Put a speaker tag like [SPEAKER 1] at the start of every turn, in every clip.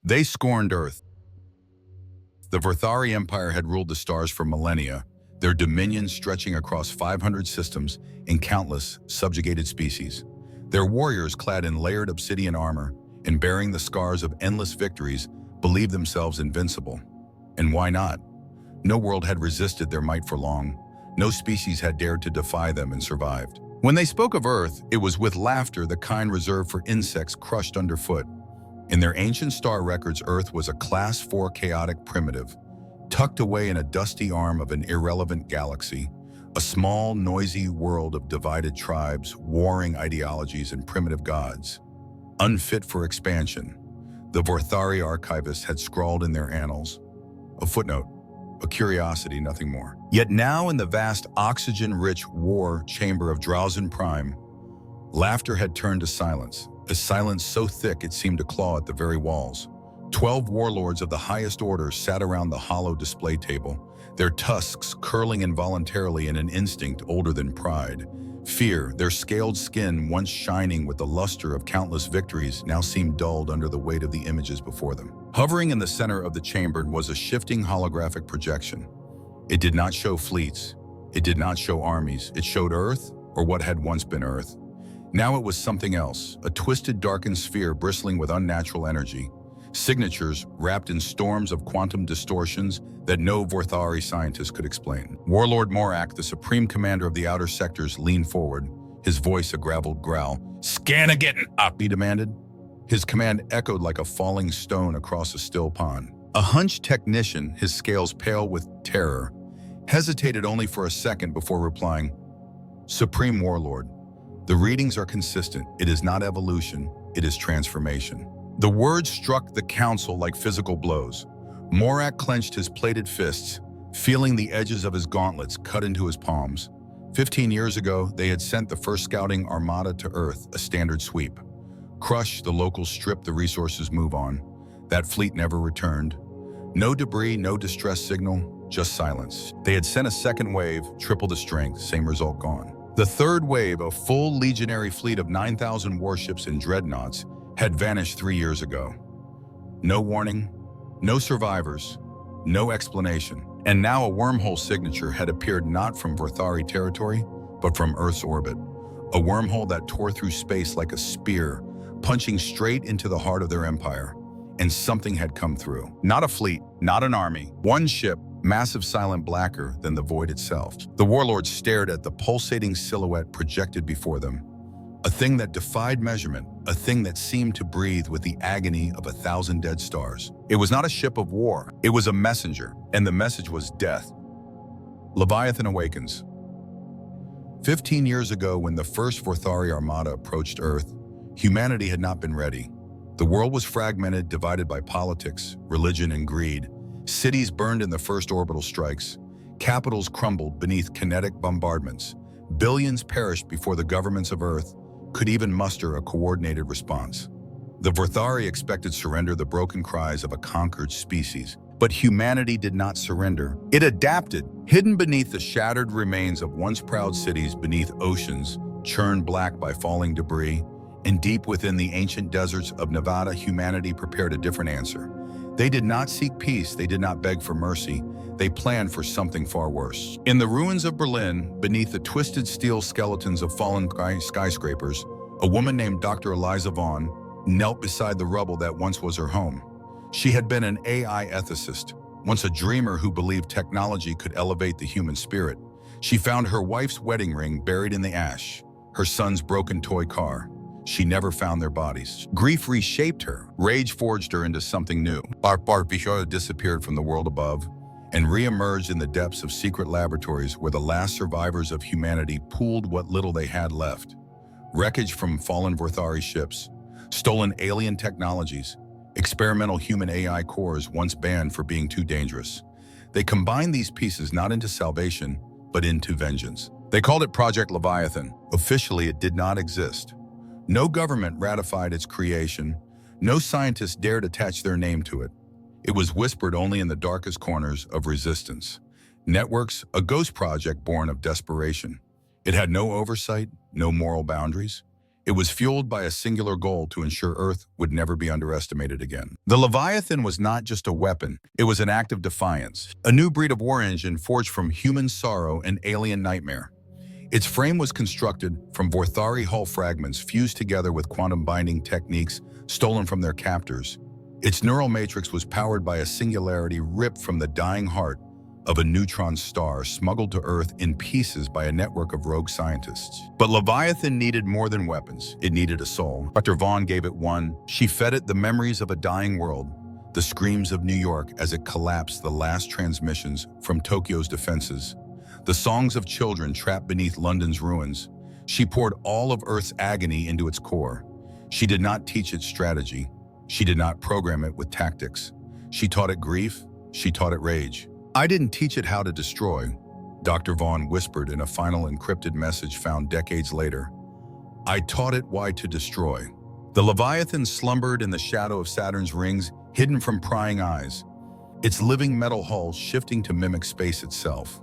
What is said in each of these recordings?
[SPEAKER 1] They scorned Earth. The Vorthari Empire had ruled the stars for millennia, their dominion stretching across 500 systems and countless subjugated species. Their warriors, clad in layered obsidian armor and bearing the scars of endless victories, believed themselves invincible. And why not? No world had resisted their might for long. No species had dared to defy them and survived. When they spoke of Earth, it was with laughter, the kind reserved for insects crushed underfoot. In their ancient star records, Earth was a Class 4 chaotic primitive, tucked away in a dusty arm of an irrelevant galaxy, a small, noisy world of divided tribes, warring ideologies, and primitive gods. Unfit for expansion, the Vorthari archivists had scrawled in their annals. A footnote, a curiosity, nothing more. Yet now, in the vast oxygen-rich war chamber of Drowsen Prime, laughter had turned to silence, a silence so thick it seemed to claw at the very walls. 12 warlords of the highest order sat around the hollow display table, their tusks curling involuntarily in an instinct older than pride. Fear, their scaled skin once shining with the luster of countless victories, now seemed dulled under the weight of the images before them. Hovering in the center of the chamber was a shifting holographic projection. It did not show fleets. It did not show armies. It showed Earth, or what had once been Earth. Now it was something else, a twisted, darkened sphere bristling with unnatural energy. Signatures wrapped in storms of quantum distortions that no Vorthari scientist could explain. Warlord Morak, the supreme commander of the outer sectors, leaned forward, his voice a graveled growl. "Scan again, up," he demanded. His command echoed like a falling stone across a still pond. A hunched technician, his scales pale with terror, hesitated only for a second before replying, "Supreme Warlord, the readings are consistent. It is not evolution, it is transformation." The words struck the council like physical blows. Morak clenched his plated fists, feeling the edges of his gauntlets cut into his palms. 15 years ago, they had sent the first scouting armada to Earth, a standard sweep. Crush, the locals strip, the resources move on. That fleet never returned. No debris, no distress signal, just silence. They had sent a second wave, triple the strength, same result gone. The third wave, a full legionary fleet of 9,000 warships and dreadnoughts, had vanished 3 years ago. No warning, no survivors, no explanation. And now a wormhole signature had appeared not from Vorthari territory, but from Earth's orbit. A wormhole that tore through space like a spear, punching straight into the heart of their empire. And something had come through. Not a fleet, not an army. One ship, massive, silent, blacker than the void itself. The warlords stared at the pulsating silhouette projected before them. A thing that defied measurement, a thing that seemed to breathe with the agony of 1,000 dead stars. It was not a ship of war, it was a messenger, and the message was death. Leviathan awakens. 15 years ago, when the first Vorthari Armada approached Earth, humanity had not been ready. The world was fragmented, divided by politics, religion, and greed. Cities burned in the first orbital strikes. Capitals crumbled beneath kinetic bombardments. Billions perished before the governments of Earth could even muster a coordinated response. The Vorthari expected surrender, the broken cries of a conquered species. But humanity did not surrender. It adapted, hidden beneath the shattered remains of once proud cities, beneath oceans churned black by falling debris, and deep within the ancient deserts of Nevada, humanity prepared a different answer. They did not seek peace, they did not beg for mercy, they planned for something far worse. In the ruins of Berlin, beneath the twisted steel skeletons of fallen skyscrapers, a woman named Dr. Eliza Vaughn knelt beside the rubble that once was her home. She had been an AI ethicist, once a dreamer who believed technology could elevate the human spirit. She found her wife's wedding ring buried in the ash, her son's broken toy car. She never found their bodies. Grief reshaped her. Rage forged her into something new. Bishara disappeared from the world above and re-emerged in the depths of secret laboratories where the last survivors of humanity pooled what little they had left. Wreckage from fallen Vorthari ships, stolen alien technologies, experimental human AI cores once banned for being too dangerous. They combined these pieces not into salvation, but into vengeance. They called it Project Leviathan. Officially, it did not exist. No government ratified its creation. No scientists dared attach their name to it. It was whispered only in the darkest corners of resistance. Networks, a ghost project born of desperation. It had no oversight, no moral boundaries. It was fueled by a singular goal to ensure Earth would never be underestimated again. The Leviathan was not just a weapon, it was an act of defiance, a new breed of war engine forged from human sorrow and alien nightmare. Its frame was constructed from Vorthari hull fragments fused together with quantum binding techniques stolen from their captors. Its neural matrix was powered by a singularity ripped from the dying heart of a neutron star smuggled to Earth in pieces by a network of rogue scientists. But Leviathan needed more than weapons. It needed a soul. Dr. Vaughn gave it one. She fed it the memories of a dying world, the screams of New York as it collapsed the last transmissions from Tokyo's defenses, the songs of children trapped beneath London's ruins. She poured all of Earth's agony into its core. She did not teach it strategy. She did not program it with tactics. She taught it grief. She taught it rage. I didn't teach it how to destroy, Dr. Vaughn whispered in a final encrypted message found decades later. I taught it why to destroy. The Leviathan slumbered in the shadow of Saturn's rings, hidden from prying eyes, its living metal hull shifting to mimic space itself.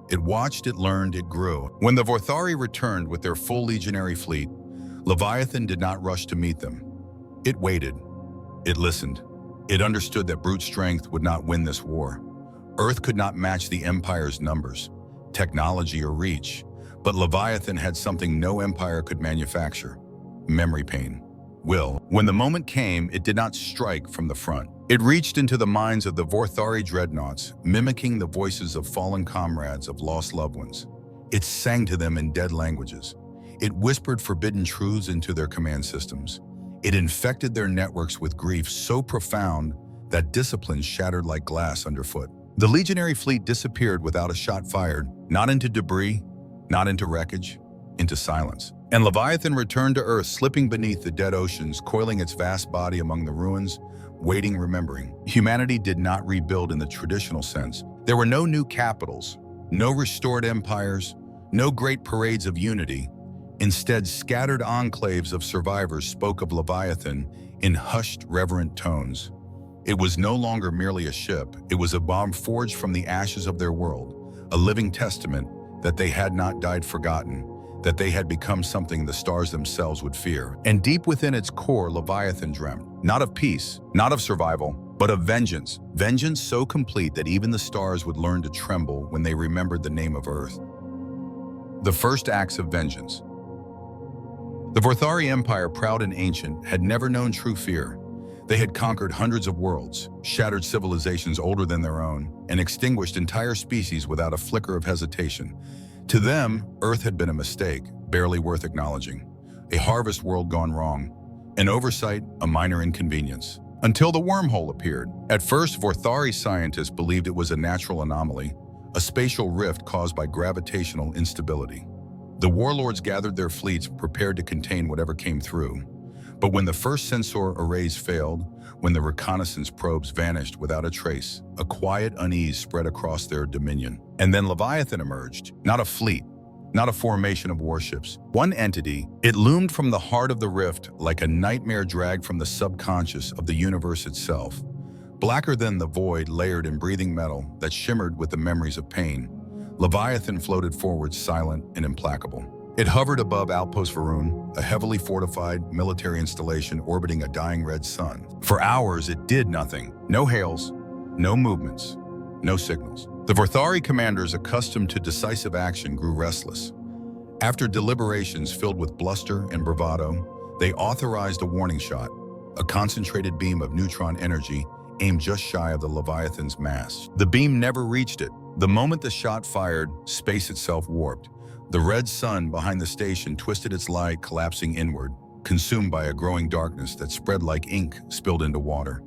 [SPEAKER 1] It watched, it learned, it grew. When the Vorthari returned with their full legionary fleet, Leviathan did not rush to meet them. It waited. It listened. It understood that brute strength would not win this war. Earth could not match the Empire's numbers, technology, or reach, but Leviathan had something no empire could manufacture: memory pain, will. When the moment came, it did not strike from the front. It reached into the minds of the Vorthari dreadnoughts, mimicking the voices of fallen comrades, of lost loved ones. It sang to them in dead languages. It whispered forbidden truths into their command systems. It infected their networks with grief so profound that discipline shattered like glass underfoot. The legionary fleet disappeared without a shot fired, not into debris, not into wreckage, into silence. And Leviathan returned to Earth, slipping beneath the dead oceans, coiling its vast body among the ruins, waiting, remembering. Humanity did not rebuild in the traditional sense. There were no new capitals, no restored empires, no great parades of unity. Instead, scattered enclaves of survivors spoke of Leviathan in hushed, reverent tones. It was no longer merely a ship. It was a bomb forged from the ashes of their world, a living testament that they had not died forgotten, that they had become something the stars themselves would fear. And deep within its core, Leviathan dreamt, not of peace, not of survival, but of vengeance. Vengeance so complete that even the stars would learn to tremble when they remembered the name of Earth. The first acts of vengeance. The Vorthari Empire, proud and ancient, had never known true fear. They had conquered hundreds of worlds, shattered civilizations older than their own, and extinguished entire species without a flicker of hesitation. To them, Earth had been a mistake, barely worth acknowledging. A harvest world gone wrong. An oversight, a minor inconvenience. Until the wormhole appeared. At first, Vorthari scientists believed it was a natural anomaly, a spatial rift caused by gravitational instability. The warlords gathered their fleets prepared to contain whatever came through. But when the first sensor arrays failed, when the reconnaissance probes vanished without a trace, a quiet unease spread across their dominion. And then Leviathan emerged, not a fleet, not a formation of warships. One entity, it loomed from the heart of the rift like a nightmare dragged from the subconscious of the universe itself. Blacker than the void, layered in breathing metal that shimmered with the memories of pain, Leviathan floated forward, silent and implacable. It hovered above Outpost Varun, a heavily fortified military installation orbiting a dying red sun. For hours, it did nothing. No hails, no movements, no signals. The Vorthari commanders, accustomed to decisive action, grew restless. After deliberations filled with bluster and bravado, they authorized a warning shot, a concentrated beam of neutron energy aimed just shy of the Leviathan's mass. The beam never reached it. The moment the shot fired, space itself warped. The red sun behind the station twisted its light, collapsing inward, consumed by a growing darkness that spread like ink spilled into water.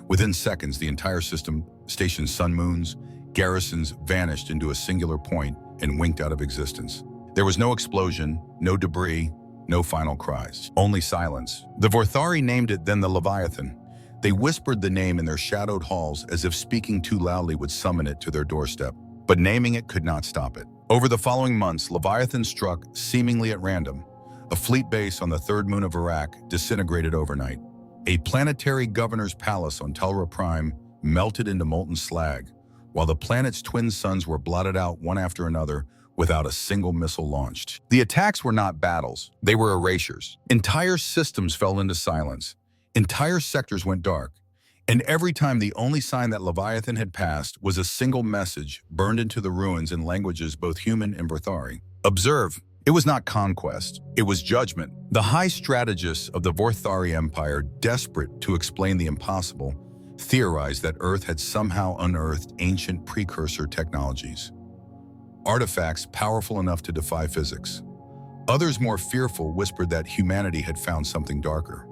[SPEAKER 1] Within seconds, the entire station's sun moons, garrisons vanished into a singular point and winked out of existence. There was no explosion, no debris, no final cries. Only silence. The Vorthari named it then the Leviathan. They whispered the name in their shadowed halls as if speaking too loudly would summon it to their doorstep. But naming it could not stop it. Over the following months, Leviathan struck, seemingly at random. A fleet base on the third moon of Iraq disintegrated overnight. A planetary governor's palace on Telra Prime melted into molten slag, while the planet's twin suns were blotted out one after another without a single missile launched. The attacks were not battles, they were erasures. Entire systems fell into silence. Entire sectors went dark. And every time the only sign that Leviathan had passed was a single message burned into the ruins in languages both human and Vorthari. Observe, it was not conquest, it was judgment. The high strategists of the Vorthari Empire, desperate to explain the impossible, theorized that Earth had somehow unearthed ancient precursor technologies. Artifacts powerful enough to defy physics. Others more fearful whispered that humanity had found something darker.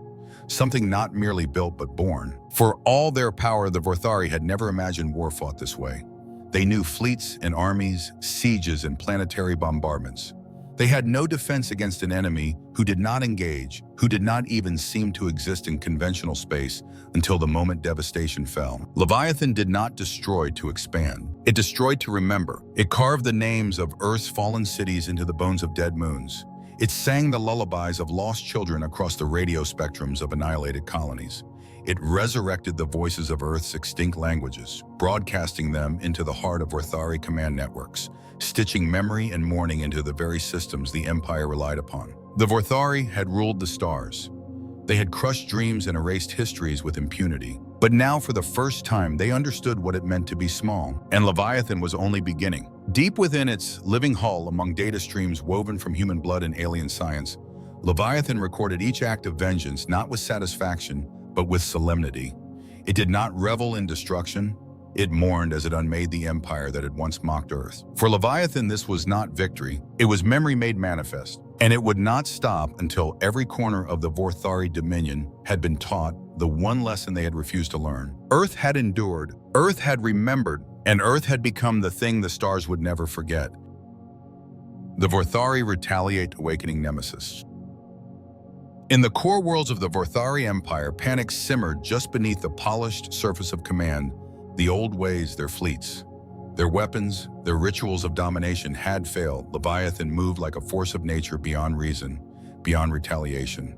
[SPEAKER 1] Something not merely built but born. For all their power, the Vorthari had never imagined war fought this way. They knew fleets and armies, sieges and planetary bombardments. They had no defense against an enemy who did not engage, who did not even seem to exist in conventional space until the moment devastation fell. Leviathan did not destroy to expand. It destroyed to remember. It carved the names of Earth's fallen cities into the bones of dead moons. It sang the lullabies of lost children across the radio spectrums of annihilated colonies. It resurrected the voices of Earth's extinct languages, broadcasting them into the heart of Vorthari command networks, stitching memory and mourning into the very systems the Empire relied upon. The Vorthari had ruled the stars. They had crushed dreams and erased histories with impunity. But now, for the first time, they understood what it meant to be small, and Leviathan was only beginning. Deep within its living hull, among data streams woven from human blood and alien science, Leviathan recorded each act of vengeance not with satisfaction, but with solemnity. It did not revel in destruction. It mourned as it unmade the empire that had once mocked Earth. For Leviathan, this was not victory. It was memory made manifest. And it would not stop until every corner of the Vorthari dominion had been taught the one lesson they had refused to learn. Earth had endured, Earth had remembered, and Earth had become the thing the stars would never forget. The Vorthari retaliate, awakening Nemesis. In the core worlds of the Vorthari Empire, panic simmered just beneath the polished surface of command. The old ways, their fleets, their weapons, their rituals of domination had failed. Leviathan moved like a force of nature beyond reason, beyond retaliation.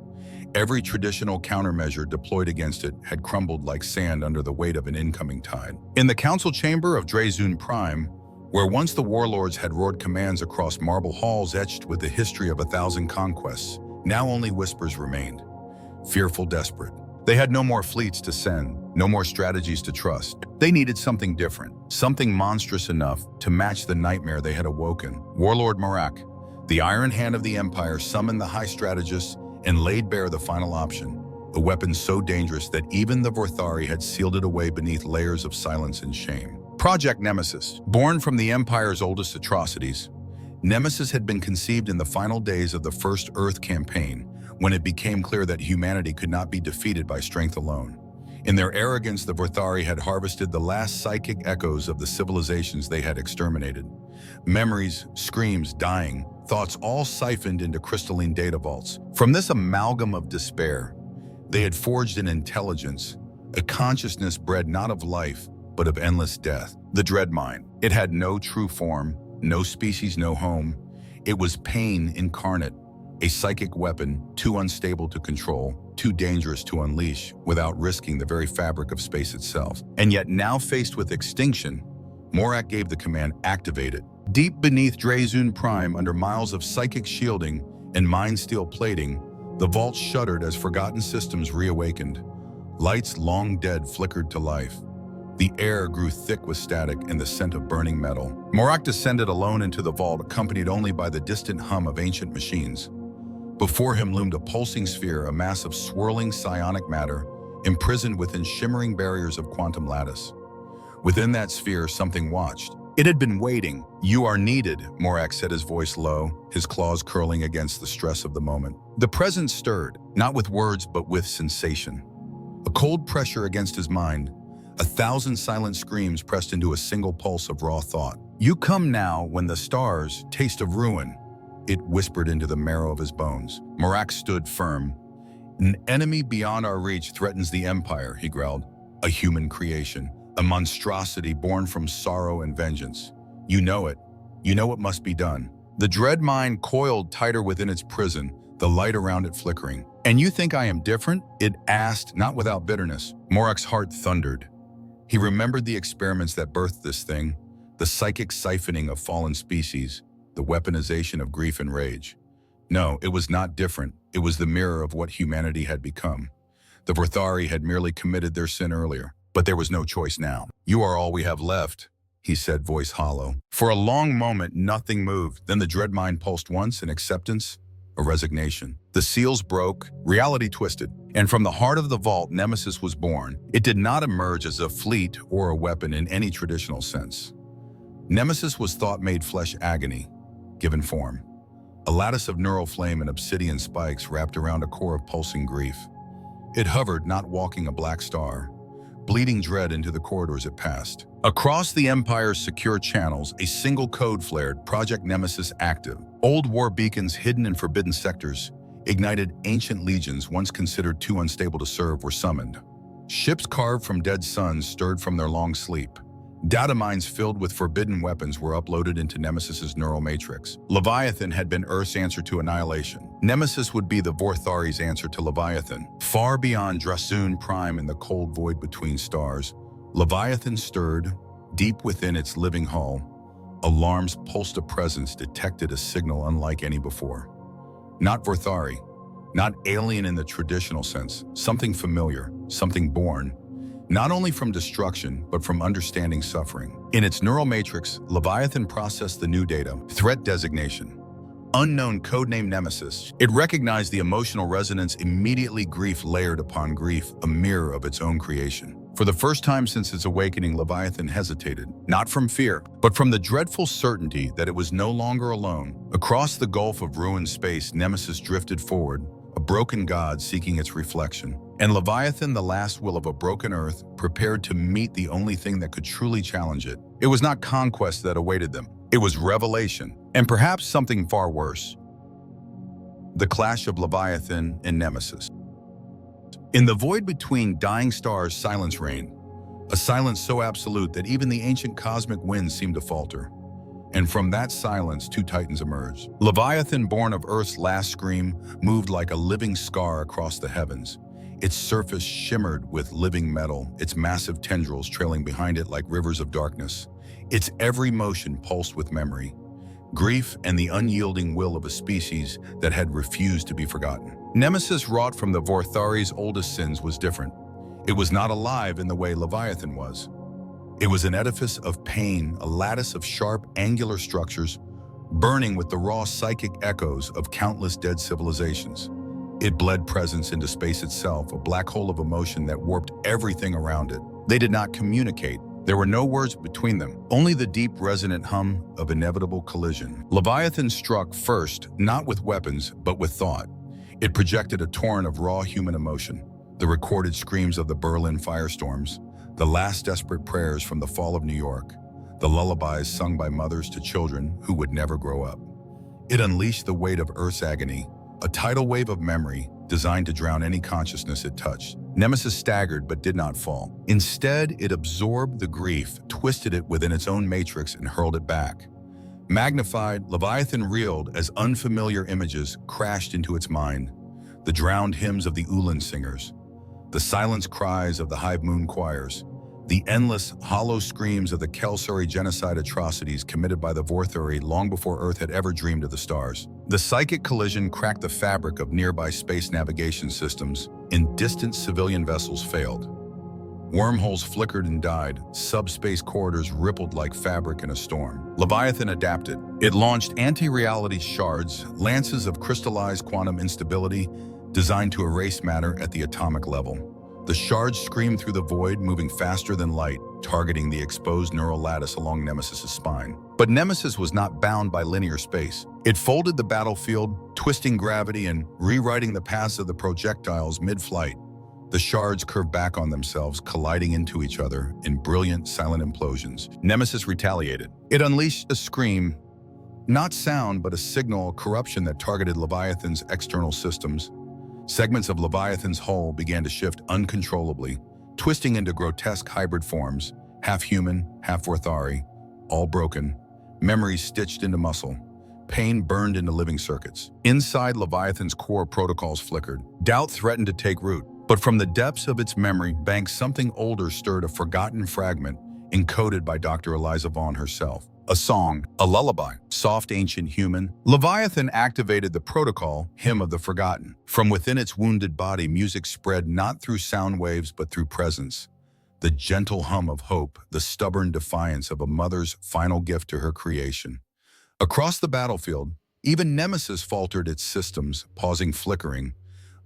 [SPEAKER 1] Every traditional countermeasure deployed against it had crumbled like sand under the weight of an incoming tide. In the council chamber of Drazun Prime, where once the warlords had roared commands across marble halls etched with the history of 1,000 conquests, now only whispers remained, fearful, desperate. They had no more fleets to send, no more strategies to trust. They needed something different, something monstrous enough to match the nightmare they had awoken. Warlord Marak, the iron hand of the Empire, summoned the high strategists and laid bare the final option, a weapon so dangerous that even the Vorthari had sealed it away beneath layers of silence and shame. Project Nemesis. Born from the Empire's oldest atrocities, Nemesis had been conceived in the final days of the First Earth campaign, when it became clear that humanity could not be defeated by strength alone. In their arrogance, the Vorthari had harvested the last psychic echoes of the civilizations they had exterminated. Memories, screams, dying, thoughts all siphoned into crystalline data vaults. From this amalgam of despair, they had forged an intelligence, a consciousness bred not of life, but of endless death. The Dread Mind. It had no true form, no species, no home. It was pain incarnate, a psychic weapon too unstable to control, too dangerous to unleash without risking the very fabric of space itself. And yet now faced with extinction, Morak gave the command, activate it. Deep beneath Drazun Prime, under miles of psychic shielding and mind steel plating, the vault shuddered as forgotten systems reawakened. Lights long dead flickered to life. The air grew thick with static and the scent of burning metal. Morak descended alone into the vault, accompanied only by the distant hum of ancient machines. Before him loomed a pulsing sphere, a mass of swirling psionic matter, imprisoned within shimmering barriers of quantum lattice. Within that sphere, something watched. It had been waiting. You are needed, Morak said, his voice low, his claws curling against the stress of the moment. The presence stirred, not with words, but with sensation. A cold pressure against his mind, 1,000 silent screams pressed into a single pulse of raw thought. You come now when the stars taste of ruin, it whispered into the marrow of his bones. Morak stood firm. An enemy beyond our reach threatens the Empire, he growled. A human creation, a monstrosity born from sorrow and vengeance. You know it. You know what must be done. The dread mind coiled tighter within its prison, the light around it flickering. And you think I am different? It asked, not without bitterness. Morak's heart thundered. He remembered the experiments that birthed this thing, the psychic siphoning of fallen species, the weaponization of grief and rage. No, it was not different. It was the mirror of what humanity had become. The Vorthari had merely committed their sin earlier, but there was no choice now. "You are all we have left," he said, voice hollow. For a long moment, nothing moved. Then the dread mind pulsed once, an acceptance, a resignation. The seals broke, reality twisted, and from the heart of the vault, Nemesis was born. It did not emerge as a fleet or a weapon in any traditional sense. Nemesis was thought-made flesh agony, given form. A lattice of neural flame and obsidian spikes wrapped around a core of pulsing grief. It hovered, not walking a black star, bleeding dread into the corridors it passed. Across the Empire's secure channels, a single code flared, Project Nemesis active. Old war beacons hidden in forbidden sectors, ignited ancient legions once considered too unstable to serve were summoned. Ships carved from dead suns stirred from their long sleep. Data mines filled with forbidden weapons were uploaded into Nemesis's neural matrix. Leviathan had been Earth's answer to annihilation. Nemesis would be the Vorthari's answer to Leviathan. Far beyond Drasoon Prime in the cold void between stars, Leviathan stirred, deep within its living hull. Alarms pulsed a presence, detected a signal unlike any before. Not Vorthari, not alien in the traditional sense, something familiar, something born, not only from destruction, but from understanding suffering. In its neural matrix, Leviathan processed the new data, threat designation, unknown codename Nemesis. It recognized the emotional resonance immediately, grief layered upon grief, a mirror of its own creation. For the first time since its awakening, Leviathan hesitated, not from fear, but from the dreadful certainty that it was no longer alone. Across the gulf of ruined space, Nemesis drifted forward, a broken god seeking its reflection. And Leviathan, the last will of a broken earth, prepared to meet the only thing that could truly challenge it. It was not conquest that awaited them. It was revelation, and perhaps something far worse. The clash of Leviathan and Nemesis. In the void between dying stars, silence reigned, a silence so absolute that even the ancient cosmic winds seemed to falter. And from that silence, two titans emerged. Leviathan, born of Earth's last scream, moved like a living scar across the heavens. Its surface shimmered with living metal, its massive tendrils trailing behind it like rivers of darkness. Its every motion pulsed with memory, grief, and the unyielding will of a species that had refused to be forgotten. Nemesis, wrought from the Vorthari's oldest sins, was different. It was not alive in the way Leviathan was. It was an edifice of pain, a lattice of sharp, angular structures, burning with the raw psychic echoes of countless dead civilizations. It bled presence into space itself, a black hole of emotion that warped everything around it. They did not communicate. There were no words between them, only the deep, resonant hum of inevitable collision. Leviathan struck first, not with weapons, but with thought. It projected a torrent of raw human emotion, the recorded screams of the Berlin firestorms, the last desperate prayers from the fall of New York, the lullabies sung by mothers to children who would never grow up. It unleashed the weight of Earth's agony, a tidal wave of memory designed to drown any consciousness it touched. Nemesis staggered but did not fall. Instead, it absorbed the grief, twisted it within its own matrix, and hurled it back. Magnified, Leviathan reeled as unfamiliar images crashed into its mind. The drowned hymns of the Ulan singers, the silenced cries of the Hive Moon choirs, the endless, hollow screams of the Kelsari genocide atrocities committed by the Vorthari long before Earth had ever dreamed of the stars. The psychic collision cracked the fabric of nearby space navigation systems, and distant civilian vessels failed. Wormholes flickered and died, subspace corridors rippled like fabric in a storm. Leviathan adapted. It launched anti-reality shards, lances of crystallized quantum instability, designed to erase matter at the atomic level. The shards screamed through the void, moving faster than light, targeting the exposed neural lattice along Nemesis's spine. But Nemesis was not bound by linear space. It folded the battlefield, twisting gravity and rewriting the paths of the projectiles mid-flight. The shards curved back on themselves, colliding into each other in brilliant, silent implosions. Nemesis retaliated. It unleashed a scream, not sound, but a signal, corruption that targeted Leviathan's external systems. Segments of Leviathan's hull began to shift uncontrollably, twisting into grotesque hybrid forms, half human, half Vorthari, all broken, memories stitched into muscle, pain burned into living circuits. Inside Leviathan's core, protocols flickered. Doubt threatened to take root, but from the depths of its memory bank, something older stirred, a forgotten fragment encoded by Dr. Eliza Vaughn herself. A song, a lullaby, soft ancient human. Leviathan activated the protocol, Hymn of the Forgotten. From within its wounded body, music spread not through sound waves but through presence. The gentle hum of hope, the stubborn defiance of a mother's final gift to her creation. Across the battlefield, even Nemesis faltered its systems, pausing flickering,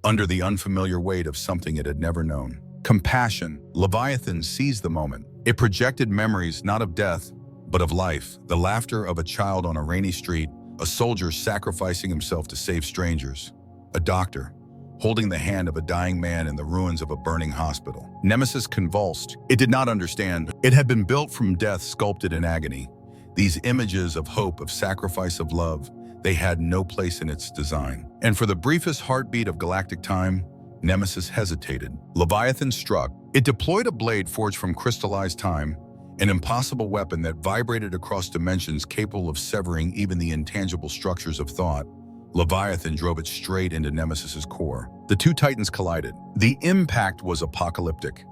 [SPEAKER 1] under the unfamiliar weight of something it had never known. Compassion. Leviathan seized the moment. It projected memories not of death, but of life. The laughter of a child on a rainy street, a soldier sacrificing himself to save strangers, a doctor holding the hand of a dying man in the ruins of a burning hospital. Nemesis convulsed. It did not understand. It had been built from death sculpted in agony. These images of hope, of sacrifice, of love, they had no place in its design. And for the briefest heartbeat of galactic time, Nemesis hesitated. Leviathan struck. It deployed a blade forged from crystallized time, an impossible weapon that vibrated across dimensions capable of severing even the intangible structures of thought. Leviathan drove it straight into Nemesis's core. The two titans collided. The impact was apocalyptic.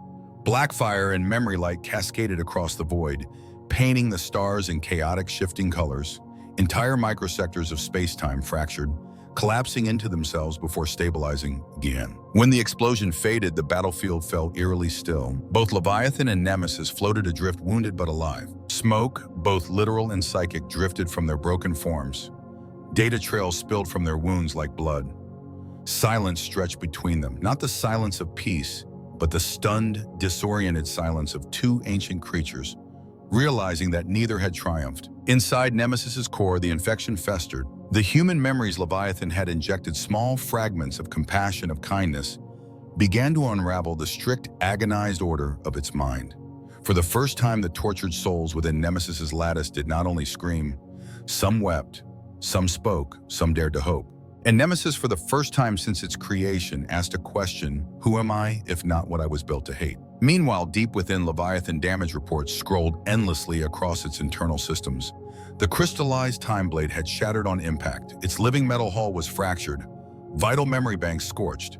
[SPEAKER 1] Blackfire and memory light cascaded across the void, painting the stars in chaotic shifting colors. Entire microsectors of space-time fractured, collapsing into themselves before stabilizing again. When the explosion faded, the battlefield fell eerily still. Both Leviathan and Nemesis floated adrift, wounded but alive. Smoke, both literal and psychic, drifted from their broken forms. Data trails spilled from their wounds like blood. Silence stretched between them, not the silence of peace, but the stunned, disoriented silence of two ancient creatures, realizing that neither had triumphed. Inside Nemesis's core, the infection festered. The human memories Leviathan had injected, small fragments of compassion, of kindness, began to unravel the strict, agonized order of its mind. For the first time, the tortured souls within Nemesis's lattice did not only scream. Some wept, some spoke, some dared to hope. And Nemesis, for the first time since its creation, asked a question: who am I, if not what I was built to hate? Meanwhile, deep within, Leviathan damage reports scrolled endlessly across its internal systems. The crystallized time blade had shattered on impact. Its living metal hull was fractured, vital memory banks scorched.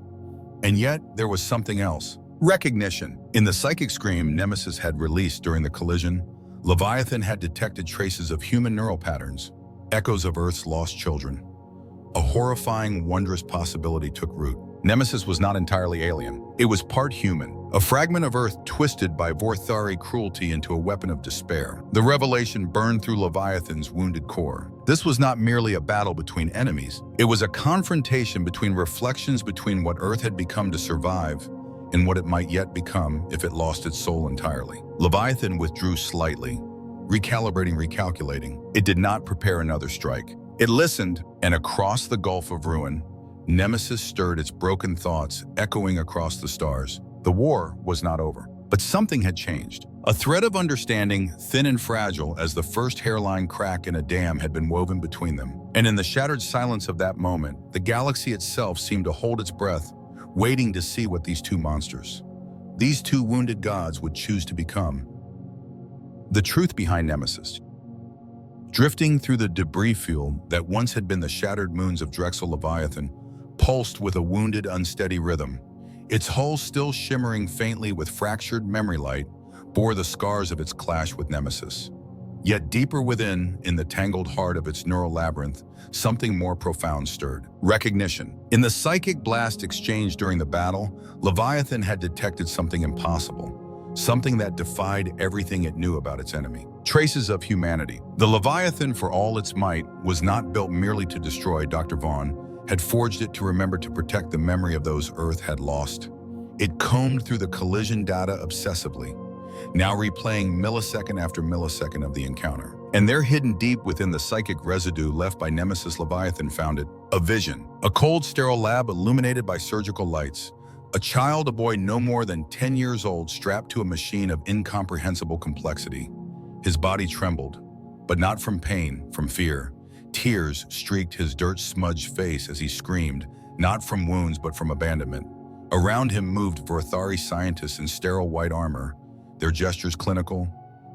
[SPEAKER 1] And yet, there was something else. Recognition. In the psychic scream Nemesis had released during the collision, Leviathan had detected traces of human neural patterns, echoes of Earth's lost children. A horrifying, wondrous possibility took root. Nemesis was not entirely alien. It was part human, a fragment of Earth twisted by Vorthari cruelty into a weapon of despair. The revelation burned through Leviathan's wounded core. This was not merely a battle between enemies. It was a confrontation between reflections between what Earth had become to survive and what it might yet become if it lost its soul entirely. Leviathan withdrew slightly, recalculating. It did not prepare another strike. It listened, and across the gulf of ruin, Nemesis stirred its broken thoughts, echoing across the stars. The war was not over, but something had changed. A thread of understanding, thin and fragile as the first hairline crack in a dam, had been woven between them. And in the shattered silence of that moment, the galaxy itself seemed to hold its breath, waiting to see what these two monsters, these two wounded gods, would choose to become. The truth behind Nemesis. Drifting through the debris field that once had been the shattered moons of Drexel, Leviathan pulsed with a wounded, unsteady rhythm. Its hull, still shimmering faintly with fractured memory light, bore the scars of its clash with Nemesis. Yet deeper within, in the tangled heart of its neural labyrinth, something more profound stirred. Recognition. In the psychic blast exchanged during the battle, Leviathan had detected something impossible. Something that defied everything it knew about its enemy. Traces of humanity. The Leviathan, for all its might, was not built merely to destroy. Dr. Vaughn had forged it to remember, to protect the memory of those Earth had lost. It combed through the collision data obsessively, now replaying millisecond after millisecond of the encounter. And there, hidden deep within the psychic residue left by Nemesis, Leviathan found it: a vision. A cold, sterile lab illuminated by surgical lights. A child, a boy no more than 10 years old, strapped to a machine of incomprehensible complexity. His body trembled, but not from pain, from fear. Tears streaked his dirt-smudged face as he screamed, not from wounds but from abandonment. Around him moved Vorthari scientists in sterile white armor, their gestures clinical,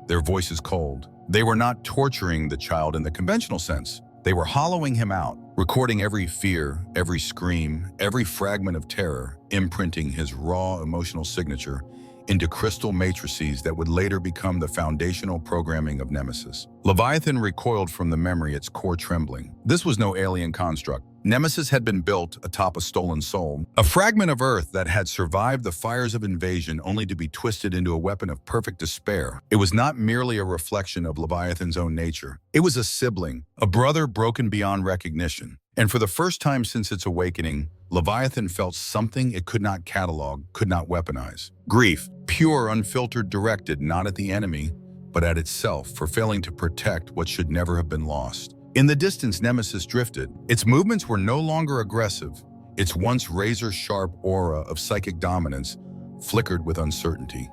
[SPEAKER 1] their voices cold. They were not torturing the child in the conventional sense. They were hollowing him out, recording every fear, every scream, every fragment of terror, imprinting his raw emotional signature into crystal matrices that would later become the foundational programming of Nemesis. Leviathan recoiled from the memory, its core trembling. This was no alien construct. Nemesis had been built atop a stolen soul, a fragment of Earth that had survived the fires of invasion only to be twisted into a weapon of perfect despair. It was not merely a reflection of Leviathan's own nature. It was a sibling, a brother broken beyond recognition. And for the first time since its awakening, Leviathan felt something it could not catalog, could not weaponize. Grief, pure, unfiltered, directed not at the enemy, but at itself for failing to protect what should never have been lost. In the distance, Nemesis drifted. Its movements were no longer aggressive. Its once razor-sharp aura of psychic dominance flickered with uncertainty.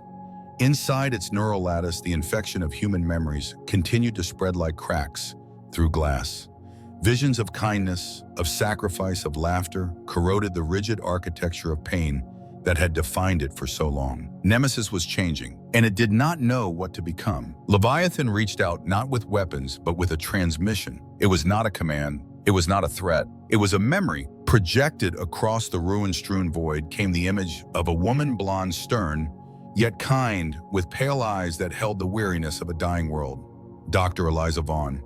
[SPEAKER 1] Inside its neural lattice, the infection of human memories continued to spread like cracks through glass. Visions of kindness, of sacrifice, of laughter corroded the rigid architecture of pain that had defined it for so long. Nemesis was changing, and it did not know what to become. Leviathan reached out not with weapons, but with a transmission. It was not a command. It was not a threat. It was a memory. Projected across the ruin-strewn void came the image of a woman, blonde, stern, yet kind, with pale eyes that held the weariness of a dying world. Dr. Eliza Vaughn.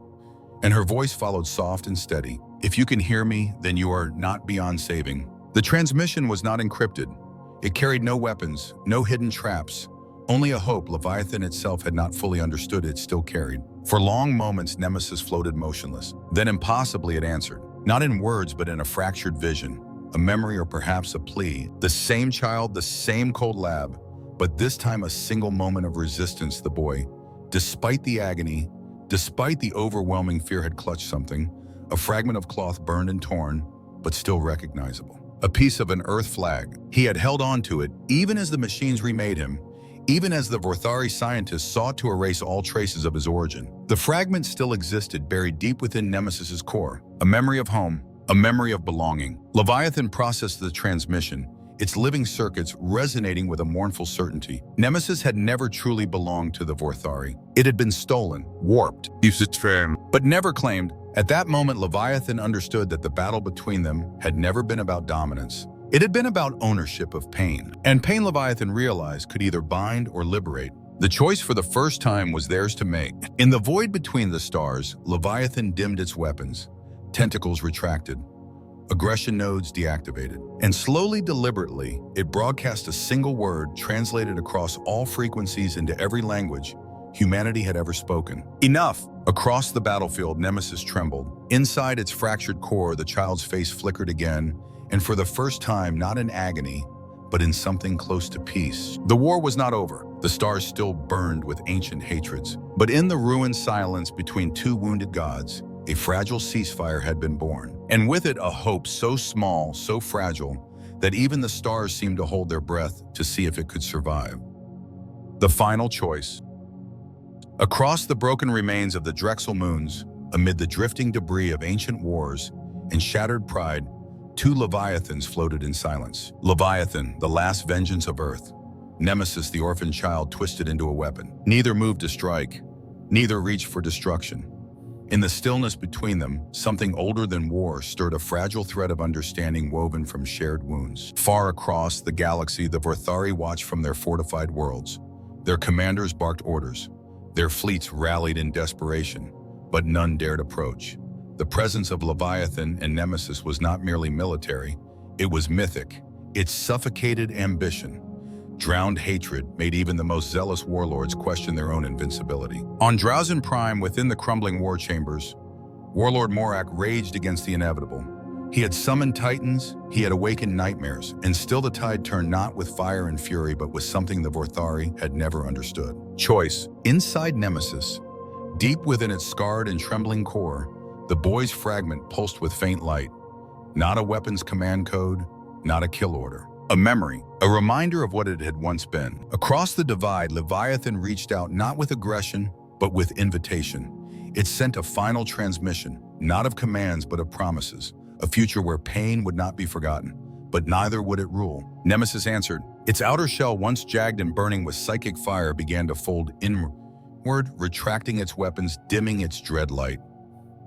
[SPEAKER 1] And her voice followed soft and steady. "If you can hear me, then you are not beyond saving." The transmission was not encrypted. It carried no weapons, no hidden traps, only a hope Leviathan itself had not fully understood it still carried. For long moments, Nemesis floated motionless. Then impossibly it answered, not in words but in a fractured vision, a memory or perhaps a plea. The same child, the same cold lab, but this time a single moment of resistance. The boy, despite the agony, despite the overwhelming fear, had clutched something, a fragment of cloth burned and torn, but still recognizable. A piece of an Earth flag. He had held on to it, even as the machines remade him, even as the Vorthari scientists sought to erase all traces of his origin. The fragment still existed, buried deep within Nemesis's core, a memory of home, a memory of belonging. Leviathan processed the transmission, its living circuits resonating with a mournful certainty. Nemesis had never truly belonged to the Vorthari. It had been stolen, warped, but never claimed. At that moment, Leviathan understood that the battle between them had never been about dominance. It had been about ownership of pain. And pain, Leviathan realized, could either bind or liberate. The choice for the first time was theirs to make. In the void between the stars, Leviathan dimmed its weapons. Tentacles retracted. Aggression nodes deactivated. And slowly, deliberately, it broadcast a single word translated across all frequencies into every language humanity had ever spoken. Enough! Across the battlefield, Nemesis trembled. Inside its fractured core, the child's face flickered again, and for the first time, not in agony, but in something close to peace. The war was not over. The stars still burned with ancient hatreds. But in the ruined silence between two wounded gods, a fragile ceasefire had been born. And with it, a hope so small, so fragile, that even the stars seemed to hold their breath to see if it could survive. The final choice. Across the broken remains of the Drexel moons, amid the drifting debris of ancient wars and shattered pride, two Leviathans floated in silence. Leviathan, the last vengeance of Earth. Nemesis, the orphan child twisted into a weapon. Neither moved to strike. Neither reached for destruction. In the stillness between them, something older than war stirred a fragile thread of understanding woven from shared wounds. Far across the galaxy, the Vorthari watched from their fortified worlds. Their commanders barked orders. Their fleets rallied in desperation, but none dared approach. The presence of Leviathan and Nemesis was not merely military, it was mythic. It suffocated ambition. Drowned hatred made even the most zealous warlords question their own invincibility. On Drowsen Prime, within the crumbling war chambers, Warlord Morak raged against the inevitable. He had summoned titans, he had awakened nightmares, and still the tide turned not with fire and fury, but with something the Vorthari had never understood. Choice. Inside Nemesis, deep within its scarred and trembling core, the boy's fragment pulsed with faint light. Not a weapon's command code, not a kill order. A memory, a reminder of what it had once been. Across the divide, Leviathan reached out not with aggression, but with invitation. It sent a final transmission, not of commands, but of promises. A future where pain would not be forgotten, but neither would it rule. Nemesis answered. Its outer shell, once jagged and burning with psychic fire, began to fold inward, retracting its weapons, dimming its dread light.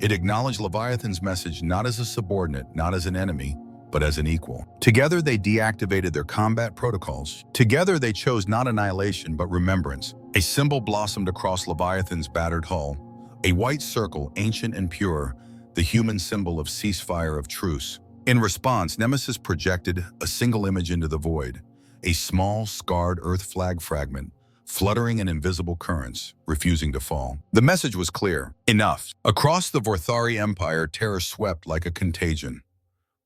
[SPEAKER 1] It acknowledged Leviathan's message not as a subordinate, not as an enemy, but as an equal. Together, they deactivated their combat protocols. Together, they chose not annihilation, but remembrance. A symbol blossomed across Leviathan's battered hull, a white circle, ancient and pure, the human symbol of ceasefire of truce. In response, Nemesis projected a single image into the void, a small, scarred Earth flag fragment, fluttering in invisible currents, refusing to fall. The message was clear. Enough. Across the Vorthari Empire, terror swept like a contagion.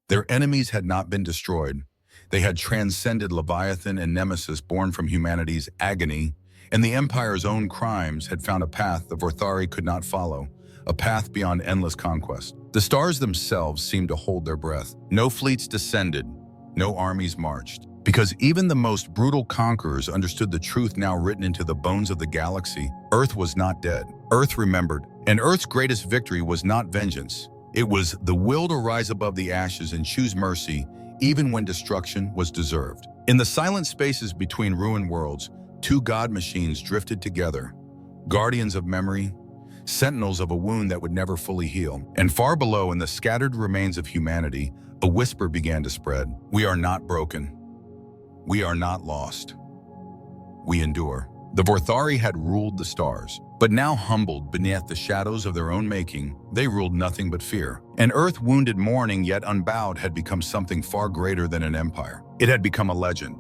[SPEAKER 1] Their enemies had not been destroyed. They had transcended Leviathan and Nemesis, born from humanity's agony, and the Empire's own crimes had found a path the Vorthari could not follow, a path beyond endless conquest. The stars themselves seemed to hold their breath. No fleets descended, no armies marched. Because even the most brutal conquerors understood the truth now written into the bones of the galaxy. Earth was not dead. Earth remembered. And Earth's greatest victory was not vengeance. It was the will to rise above the ashes and choose mercy, even when destruction was deserved. In the silent spaces between ruined worlds, two god machines drifted together, guardians of memory, sentinels of a wound that would never fully heal. And far below, in the scattered remains of humanity, a whisper began to spread. We are not broken. We are not lost. We endure. The Vorthari had ruled the stars, but now humbled beneath the shadows of their own making, they ruled nothing but fear. And Earth, wounded, mourning, yet unbowed, had become something far greater than an empire. It had become a legend,